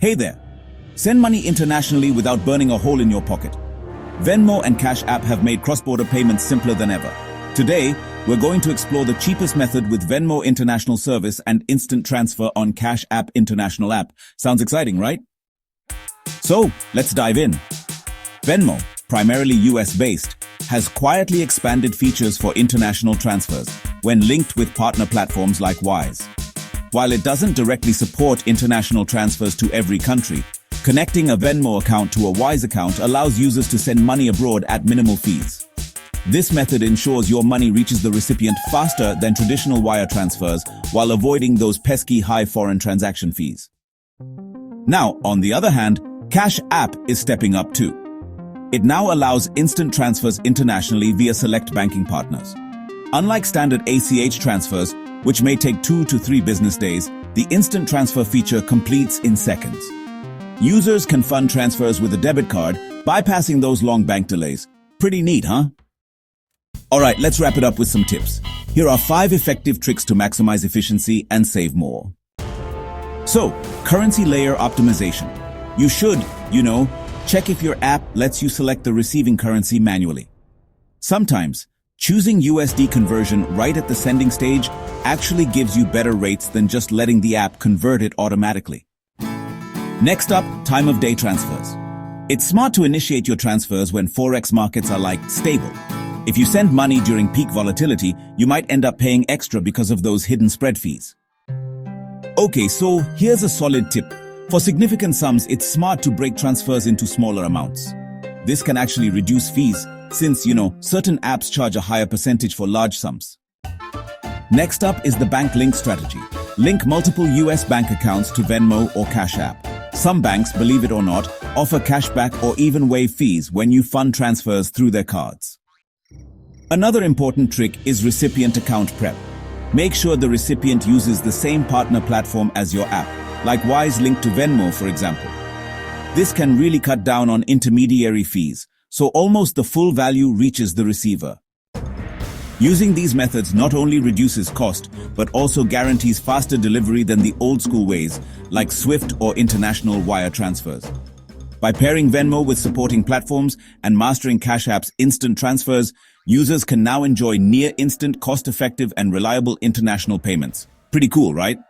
Hey there! Send money internationally without burning a hole in your pocket. Venmo and Cash App have made cross-border payments simpler than ever. Today, we're going to explore the cheapest method with Venmo International Service and instant transfer on Cash App International app. Sounds exciting, right? So, let's dive in. Venmo, primarily US-based, has quietly expanded features for international transfers when linked with partner platforms like Wise. While it doesn't directly support international transfers to every country, connecting a Venmo account to a Wise account allows users to send money abroad at minimal fees. This method ensures your money reaches the recipient faster than traditional wire transfers while avoiding those pesky high foreign transaction fees. Now, on the other hand, Cash App is stepping up too. It now allows instant transfers internationally via select banking partners. Unlike standard ACH transfers, which may take 2 to 3 business days, the instant transfer feature completes in seconds. Users can fund transfers with a debit card, bypassing those long bank delays. Pretty neat, huh? Alright, let's wrap it up with some tips. Here are 5 effective tricks to maximize efficiency and save more. So, currency layer optimization. You should, check if your app lets you select the receiving currency manually. Sometimes, choosing USD conversion right at the sending stage actually gives you better rates than just letting the app convert it automatically. Next up, time of day transfers. It's smart to initiate your transfers when forex markets are stable. If you send money during peak volatility, you might end up paying extra because of those hidden spread fees. Okay, so here's a solid tip. For significant sums, it's smart to break transfers into smaller amounts. This can actually reduce fees, since, certain apps charge a higher percentage for large sums. Next up is the bank link strategy. Link multiple US bank accounts to Venmo or Cash App. Some banks, believe it or not, offer cashback or even waive fees when you fund transfers through their cards. Another important trick is recipient account prep. Make sure the recipient uses the same partner platform as your app, like Wise linked to Venmo, for example. This can really cut down on intermediary fees, so almost the full value reaches the receiver. Using these methods not only reduces cost, but also guarantees faster delivery than the old-school ways, like SWIFT or international wire transfers. By pairing Venmo with supporting platforms and mastering Cash App's instant transfers, users can now enjoy near-instant, cost-effective, and reliable international payments. Pretty cool, right?